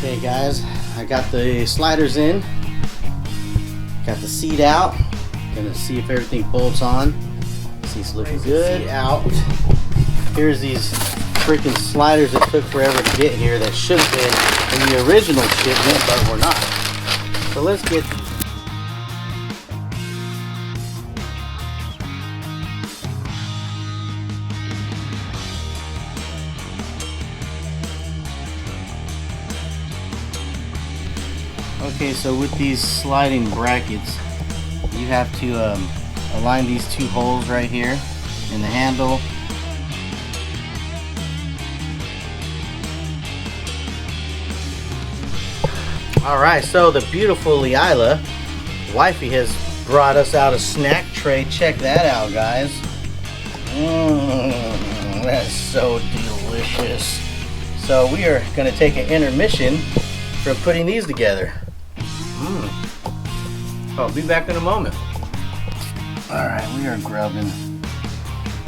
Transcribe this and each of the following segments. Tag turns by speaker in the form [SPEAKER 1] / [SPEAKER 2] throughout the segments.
[SPEAKER 1] Okay guys, I got the sliders in, got the seat out, gonna see if everything bolts on. Seat's looking good. Out. Here's these freaking sliders that took forever to get here that should have been in the original shipment, but were not. So let's get these. Okay, so with these sliding brackets, you have to align these two holes right here in the handle. Alright, so the beautiful Leila, wifey, has brought us out a snack tray. Check that out, guys. That's so delicious. So we are going to take an intermission from putting these together. I'll be back in a moment. Alright, we are grubbing.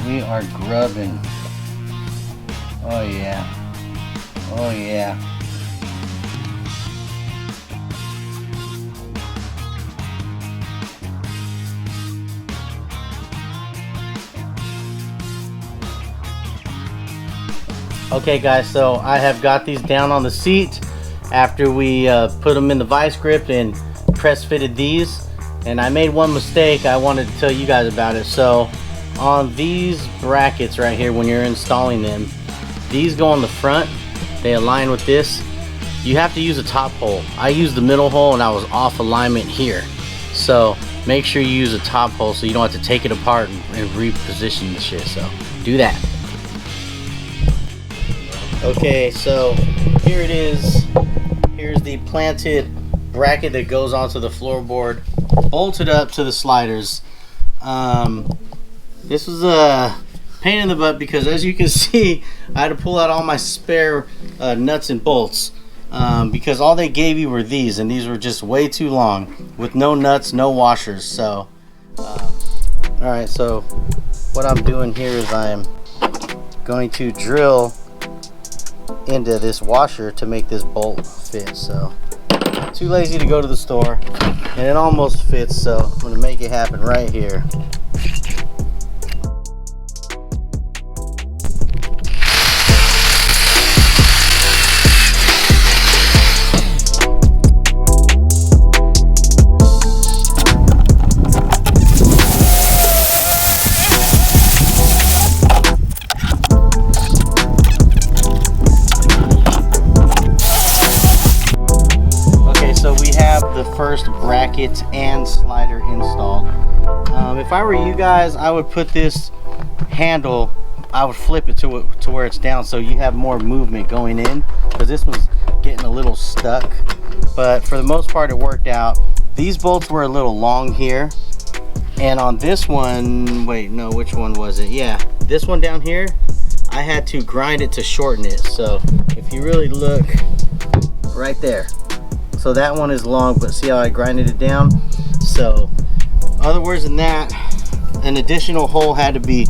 [SPEAKER 1] We are grubbing. Oh yeah. Oh yeah. Okay guys, so I have got these down on the seat after we put them in the vice grip and press fitted these, and I made one mistake I wanted to tell you guys about it. So on these brackets right here, when you're installing them, these go on the front, they align with this. You have to use a top hole. I used the middle hole and I was off alignment here, so make sure you use a top hole so you don't have to take it apart and reposition the shit. So do that. Okay, so here it is. Here's the planted bracket that goes onto the floorboard, bolted up to the sliders. This was a pain in the butt because, as you can see, I had to pull out all my spare nuts and bolts because all they gave you were these, and these were just way too long with no nuts, no washers. So alright, so what I'm doing here is I'm going to drill into this washer to make this bolt fit. So too lazy to go to the store, and it almost fits, so I'm going to make it happen right here. First bracket and slider installed. If I were you guys, I would put this handle, I would flip it to where it's down so you have more movement going in, because this was getting a little stuck. But for the most part it worked out. These bolts were a little long here, and on this one, wait, no, which one was it? Yeah, this one down here, I had to grind it to shorten it. So if you really look right there, so that one is long, but see how I grinded it down? So other words than that, an additional hole had to be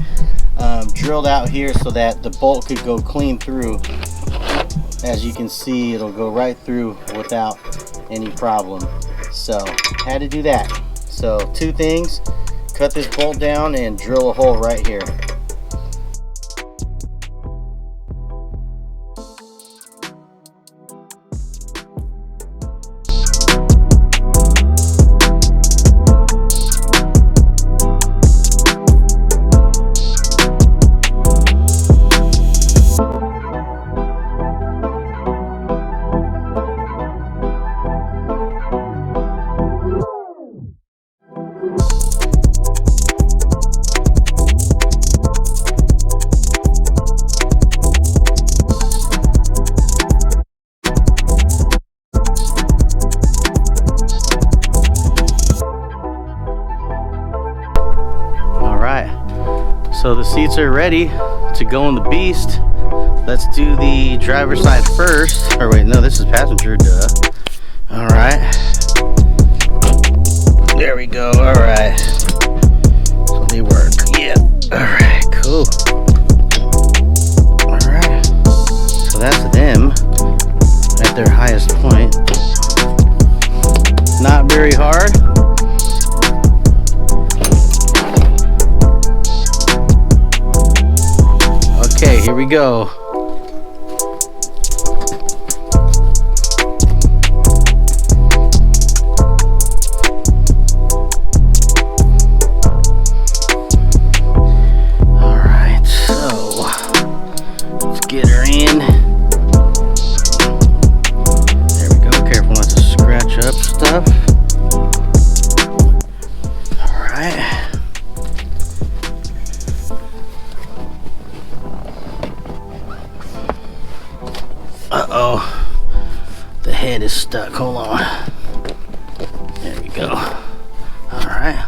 [SPEAKER 1] drilled out here so that the bolt could go clean through. As you can see, it'll go right through without any problem. So had to do that. So two things: cut this bolt down and drill a hole right here. So the seats are ready to go on the Beast. Let's do the driver's side first. Or wait, no, this is passenger, duh. All right. There we go, all right. So they work, yeah. All right, cool. All right. So that's them at their highest point. Not very hard. Okay, here we go. All right, so let's get her in. There we go. Careful not to scratch up stuff. All right. Uh-oh, the head is stuck. Hold on. There we go. All right.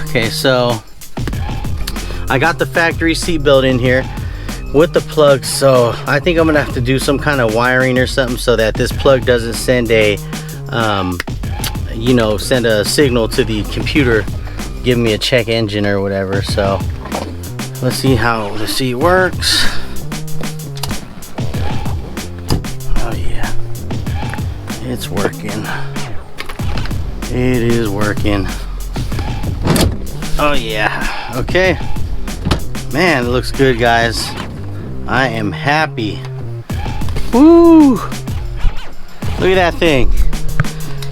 [SPEAKER 1] Okay, so I got the factory seat built in here with the plug, so I think I'm gonna have to do some kind of wiring or something so that this plug doesn't send a send a signal to the computer giving me a check engine or whatever. So let's see how the seat works. Oh yeah, it's working. It is working. Oh yeah. Okay, man, it looks good, guys. I am happy. Woo! Look at that thing.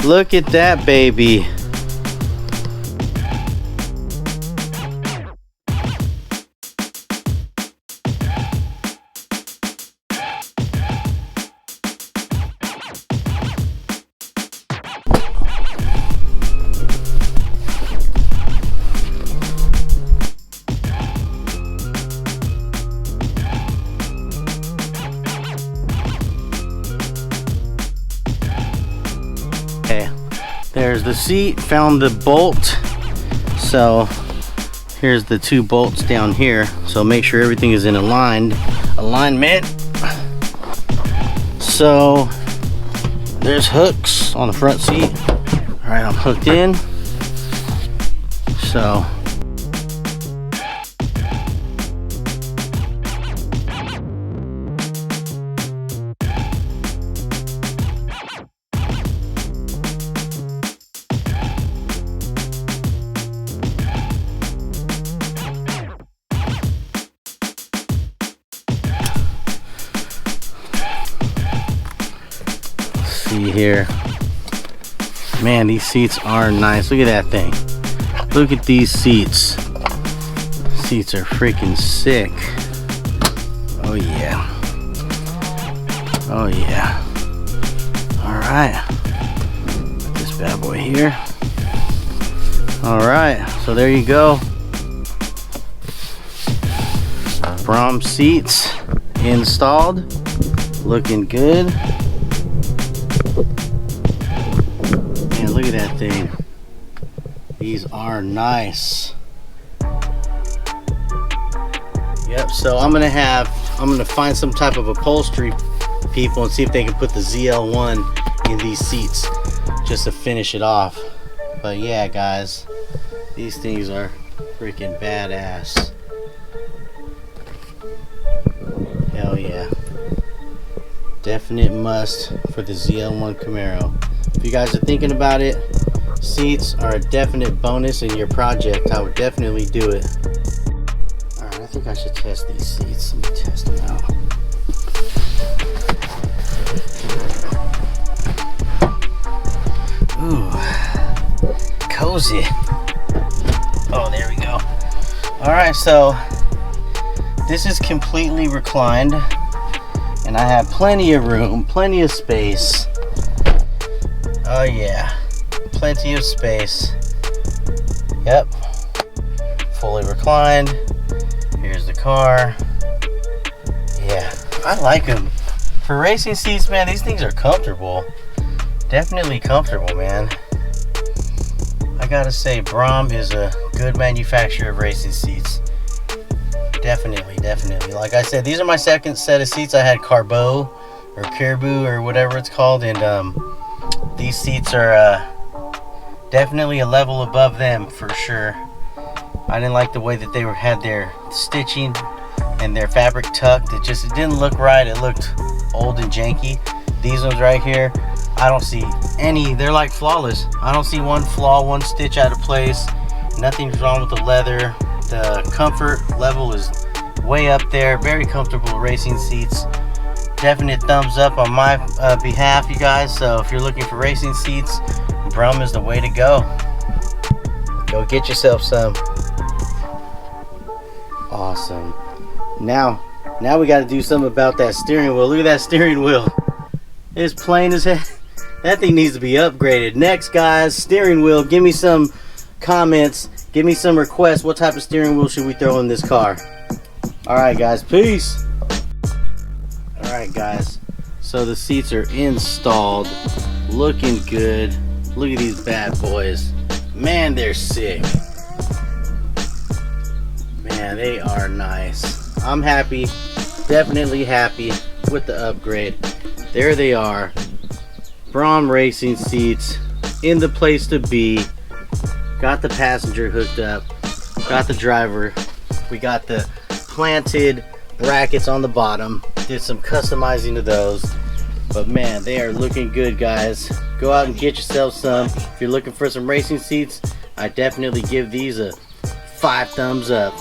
[SPEAKER 1] Look at that baby. There's the seat, found the bolt. So here's the two bolts down here. So make sure everything is in alignment. So there's hooks on the front seat. All right, I'm hooked in. So see here, man, these seats are nice. Look at that thing. Look at these seats. Seats are freaking sick. Oh yeah. Oh yeah. All right, put this bad boy here. All right, so there you go. Braum seats installed, looking good. Look at that thing. These are nice. Yep, so I'm gonna find some type of upholstery people and see if they can put the ZL1 in these seats just to finish it off. But yeah, guys, these things are freaking badass. Hell yeah. Definite must for the ZL1 Camaro. If you guys are thinking about it, seats are a definite bonus in your project. I would definitely do it. Alright, I think I should test these seats. Let me test them out. Ooh, cozy. Oh, there we go. Alright, so this is completely reclined, and I have plenty of room, plenty of space. Oh yeah, plenty of space. Yep, fully reclined. Here's the car. Yeah, I like them. For racing seats, man, these things are comfortable. Definitely comfortable, man. I gotta say, Braum is a good manufacturer of racing seats. Definitely, definitely. Like I said, these are my second set of seats. I had Carbo or Caribou or whatever it's called, and these seats are definitely a level above them for sure. I didn't like the way that they had their stitching and their fabric tucked. It didn't look right. It looked old and janky. These ones right here, I don't see any. They're like flawless. I don't see one flaw, one stitch out of place. Nothing's wrong with the leather. The comfort level is way up there. Very comfortable racing seats. Definite thumbs up on my behalf, you guys. So if you're looking for racing seats, Braum is the way to go. Go get yourself some. Awesome. Now we got to do something about that steering wheel. Look at that steering wheel. It's plain as heck. That thing needs to be upgraded. Next, guys, steering wheel. Give me some comments. Give me some requests. What type of steering wheel should we throw in this car? Alright, guys. Peace. Alright, guys. So the seats are installed. Looking good. Look at these bad boys. Man, they're sick. Man, they are nice. I'm happy. Definitely happy with the upgrade. There they are. Braum racing seats in the place to be. Got the passenger hooked up. Got the driver. We got the planted brackets on the bottom. Did some customizing to those. But man, they are looking good, guys. Go out and get yourself some. If you're looking for some racing seats, I definitely give these a 5 thumbs up.